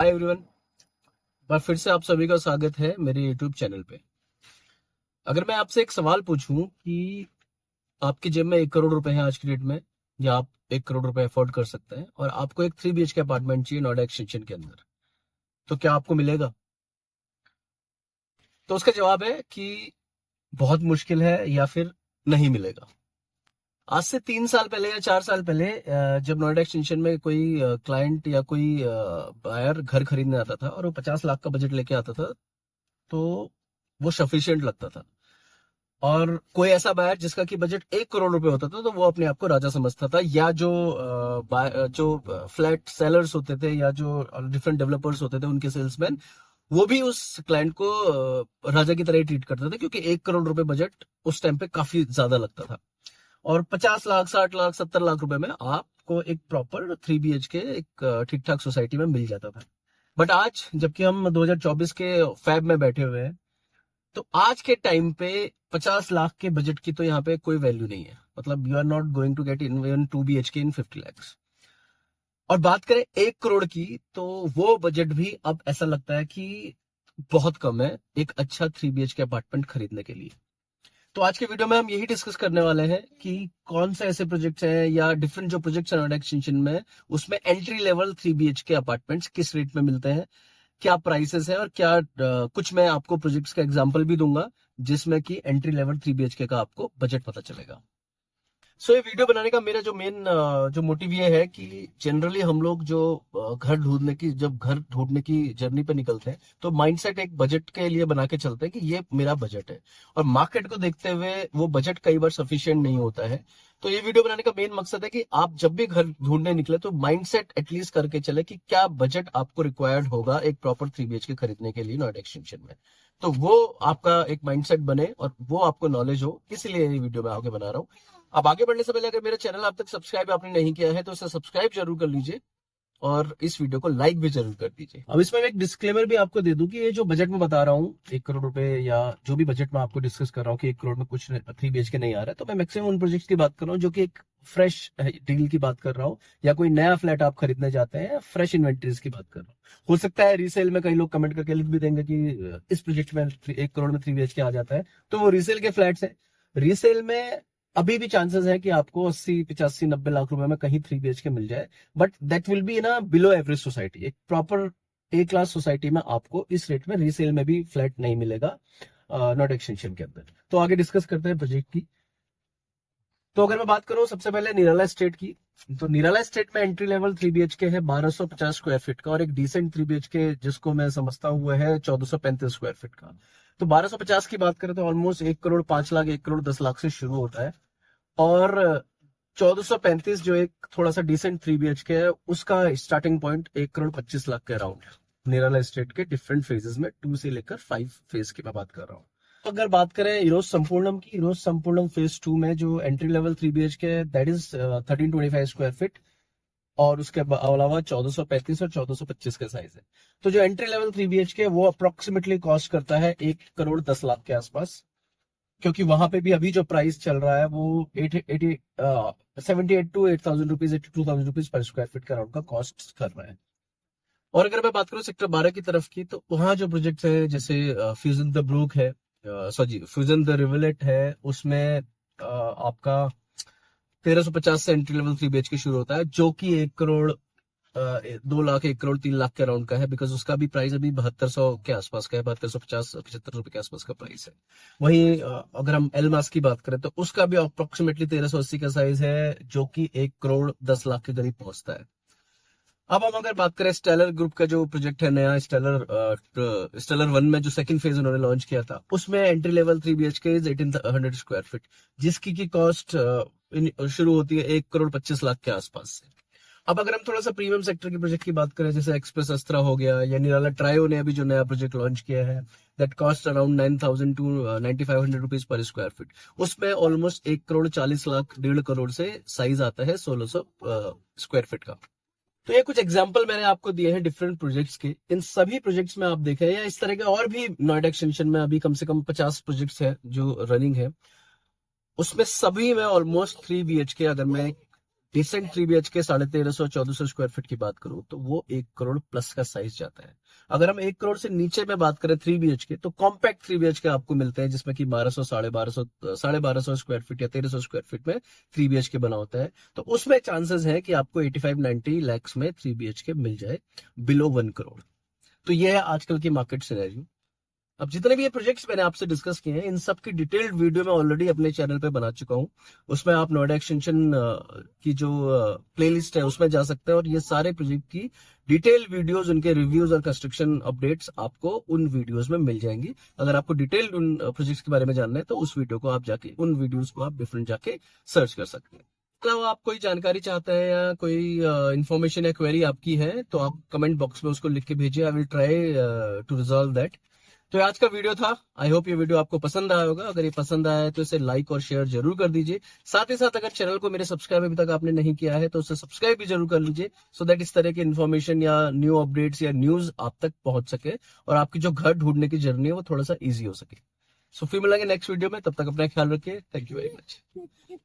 Hi everyone, बार फिर से आप सभी का स्वागत है मेरे यूट्यूब चैनल पे। अगर मैं आपसे एक सवाल पूछूं कि आपकी जेब में 1 करोड़ रुपए है आज की डेट में, या आप 1 करोड़ रुपए अफोर्ड कर सकते हैं और आपको एक 3 BHK अपार्टमेंट चाहिए नोएडा एक्सटेंशन के अंदर, तो क्या आपको मिलेगा? तो उसका जवाब है कि बहुत मुश्किल है या फिर नहीं मिलेगा। आज से 3 साल पहले या 4 साल पहले जब नोएडा एक्सटेंशन में कोई क्लाइंट या कोई बायर घर खरीदने आता था और वो 50 लाख का बजट लेके आता था, तो वो सफिशिएंट लगता था। और कोई ऐसा बायर जिसका कि बजट 1 करोड़ रुपए होता था, तो वो अपने आप को राजा समझता था। या जो फ्लैट सेलर्स होते थे या जो डिफरेंट डेवलपर्स होते थे, उनके सेल्समैन, वो भी उस क्लाइंट को राजा की तरह ही ट्रीट करते थे, क्योंकि 1 करोड़ रुपए बजट उस टाइम पे काफी ज्यादा लगता था। और 50 लाख, 60 लाख, 70 लाख रुपए में आपको एक प्रॉपर 3 BHK एक ठीक ठाक सोसाइटी में मिल जाता था। बट आज जबकि हम 2024 के फैब में बैठे हुए हैं, तो आज के टाइम पे 50 लाख के बजट की तो यहाँ पे कोई वैल्यू नहीं है। मतलब you are not going to get in 2 BHK in 50 lakhs। और बात करें 1 करोड़ की, तो वो बजट भी अब ऐसा लगता है कि बहुत कम है एक अच्छा 3 BHK अपार्टमेंट खरीदने के लिए। तो आज के वीडियो में हम यही डिस्कस करने वाले हैं कि कौन से ऐसे प्रोजेक्ट्स हैं या डिफरेंट जो प्रोजेक्ट्स हैं नोएडा एक्सटेंशन में, उसमें एंट्री लेवल 3 BHK अपार्टमेंट्स किस रेट में मिलते हैं, क्या प्राइसेस है, और क्या कुछ मैं आपको प्रोजेक्ट्स का एग्जांपल भी दूंगा जिसमें कि एंट्री लेवल 3 BHK का आपको बजट पता चलेगा। सो ये वीडियो बनाने का मेरा जो मेन जो मोटिव ये है कि जनरली हम लोग जो जब घर ढूंढने की जर्नी पे निकलते हैं, तो माइंडसेट एक बजट के लिए बना के चलते हैं कि ये मेरा बजट है। और मार्केट को देखते हुए वो बजट कई बार सफिशिएंट नहीं होता है। तो ये वीडियो बनाने का मेन मकसद है कि आप जब भी घर ढूंढने निकले, तो माइंडसेट एटलीस्ट करके चले कि क्या बजट आपको रिक्वायर्ड होगा एक प्रॉपर 3 BHK खरीदने के लिए नोएडा एक्सटेंशन में। तो वो आपका एक माइंडसेट बने और वो आपको नॉलेज हो, इसीलिए ये वीडियो मैं आगे बना रहा हूँ। अब आगे बढ़ने से पहले अगर मेरा चैनल अब तक सब्सक्राइब आपने नहीं किया है, तो इसे सब्सक्राइब जरूर कर लीजिए और इस वीडियो को लाइक भी जरूर कर दीजिए। अब इसमें मैं एक डिस्क्लेमर भी आपको दे दूं कि ये जो बजट में बता रहा हूँ 1 करोड़ रुपए, या जो भी बजट में आपको डिस्कस कर रहा हूँ कि 1 करोड़ में कुछ 3 BHK नहीं आ रहा है, तो मैं मैक्सिमम उन प्रोजेक्ट्स की बात कर रहा हूँ जो कि एक फ्रेश डील की बात कर रहा हूँ, या कोई नया फ्लैट आप खरीदने जाते हैं, फ्रेश इन्वेंटरीज की बात कर रहा हूँ। हो सकता है रीसेल में कई लोग कमेंट करके लिख भी देंगे कि इस प्रोजेक्ट में 1 करोड़ में 3 BHK आ जाता है, तो वो रीसेल के फ्लैट्स है। रीसेल में अभी भी चांसेस है कि आपको 80, 85, 90 लाख रुपए में कहीं 3 BHK मिल जाए, but that will be in a below average society. एक प्रॉपर ए क्लास सोसाइटी में आपको इस रेट में रीसेल में भी फ्लैट नहीं मिलेगा नॉट एक्सटेंशन के अंदर। तो आगे डिस्कस करते हैं प्रोजेक्ट की। तो अगर मैं बात करूं सबसे पहले निराला एस्टेट की, तो निराला एस्टेट में एंट्री लेवल 3 BHK है 1250 स्क्वायर फीट का, और एक डिसेंट 3 BHK जिसको मैं समझता हुआ है 1435 स्क्वायर फीट का। तो 1250 की बात करें तो ऑलमोस्ट 1 करोड़ 5 लाख 1 करोड़ 10 लाख से शुरू होता है। और 1435 जो एक थोड़ा सा डिसेंट 3 BHK है, उसका स्टार्टिंग पॉइंट 1 करोड़ 25 लाख के अराउंड है। निराला एस्टेट के डिफरेंट फेजेस में 2 से लेकर 5 फेज की मैं बात कर रहा हूँ। तो अगर बात करें इरोज संपूर्णम की, इरोज संपूर्णम फेज 2 में जो एंट्री लेवल 3 BHK है, दैट इज 1325 स्क्वायर फीट, और उसके अलावा 1435 और 1425 का साइज है। तो जो एंट्री लेवल 3 BHK है वो अप्रोक्सीमेटली कॉस्ट करता है 1 करोड़ 10 लाख के आसपास, क्योंकि वहां पे भी अभी जो प्राइस चल रहा है वो 78 to 8,000 rupees, 82,000 rupees per square feet का अराउंड का कॉस्ट कर रहा है। और अगर मैं बात करूं सेक्टर 12 की तरफ की, तो वहां जो प्रोजेक्ट है जैसे फ्यूजन द ब्रूक है, सॉरी फ्यूजन द रिवलेट है, उसमें आपका 1350 से एंट्री लेवल 3 BHK शुरू होता है, जो कि 1 करोड़ 2 लाख 1 करोड़ 3 लाख के अराउंड का है, बिकॉज उसका भी प्राइस अभी 7200 के आसपास का है, 7250 75 रुपए के आसपास का प्राइस है। वहीं अगर हम एल मास की बात करें, तो उसका भी अप्रोक्सीमेटली 1380 का साइज है, जो कि 1 करोड़ 10 लाख के करीब पहुंचता है। अब हम अगर बात करें स्टेलर ग्रुप का जो प्रोजेक्ट है नया, स्टेलर 1 में जो सेकंड फेज उन्होंने लॉन्च किया था, उसमें entry level 3 BHK is 1800 square feet, जिसकी की कॉस्ट शुरू होती है 1 करोड़ 25 लाख के आसपास से। अब अगर हम थोड़ा सा प्रीमियम सेक्टर के प्रोजेक्ट की बात करें, जैसे एक्सप्रेस अस्त्रा हो गया, या निराला ट्रायो ने अभी जो नया प्रोजेक्ट लॉन्च किया है, that cost around 9000 to 9500 rupees per square feet, उसमें ऑलमोस्ट 1 करोड़ 40 लाख 1.5 करोड़ से साइज आता है 1600 स्क्वायर फीट का। तो ये कुछ एग्जाम्पल मैंने आपको दिए हैं डिफरेंट प्रोजेक्ट्स के। इन सभी प्रोजेक्ट्स में आप देखें, या इस तरह के और भी नोएडा एक्सटेंशन में अभी कम से कम 50 प्रोजेक्ट्स हैं जो रनिंग है, उसमें सभी में ऑलमोस्ट 3 BHK, अगर मैं डिसेंट 3 BHK 1350-1400 स्क्वायर फीट की बात करूं तो वो 1 करोड़ प्लस का साइज जाता है। अगर हम 1 करोड़ से नीचे में बात करें 3 BHK, तो कॉम्पैक्ट 3 BHK आपको मिलते हैं जिसमें कि 1200 1250 स्क्वायर फीट या 1300 स्क्वायर फीट में 3 BHK बना होता है। तो उसमें चांसेस है कि आपको 85-90 लैक्स में 3 BHK मिल जाए बिलो 1 करोड़। तो ये है आजकल की मार्केट सिनेरियो। अब जितने भी ये प्रोजेक्ट्स मैंने आपसे डिस्कस किए हैं, इन सब की डिटेल्ड वीडियो मैं ऑलरेडी अपने चैनल पे बना चुका हूं। उसमें आप नोएडा एक्सटेंशन की जो प्लेलिस्ट है उसमें जा सकते हैं और ये सारे प्रोजेक्ट की डिटेल वीडियोस, उनके रिव्यूज और कंस्ट्रक्शन अपडेट्स आपको उन वीडियोस में मिल जाएंगी। अगर आपको डिटेल्ड उन प्रोजेक्ट्स के बारे में जानना है तो उस वीडियो को आप जाके, उन वीडियोस को आप डिफरेंट जाके सर्च कर सकते हैं। तो आप कोई जानकारी चाहते हैं या कोई इंफॉर्मेशन या क्वेरी आपकी है तो आप कमेंट बॉक्स में उसको लिख के भेजिए। I will try to resolve that. तो ये आज का वीडियो था। आई होप ये वीडियो आपको पसंद आया होगा। अगर ये पसंद आया है तो इसे लाइक और शेयर जरूर कर दीजिए। साथ ही साथ अगर चैनल को मेरे सब्सक्राइब अभी तक आपने नहीं किया है तो उसे सब्सक्राइब भी जरूर कर लीजिए, सो दैट इस तरह की इन्फॉर्मेशन या न्यू अपडेट्स या न्यूज आप तक पहुंच सके और आपकी जो घर ढूंढने की जर्नी है वो थोड़ा सा ईजी हो सके। सो फिर मिलेंगे नेक्स्ट वीडियो में, तब तक अपना ख्याल रखिए। Thank you very much.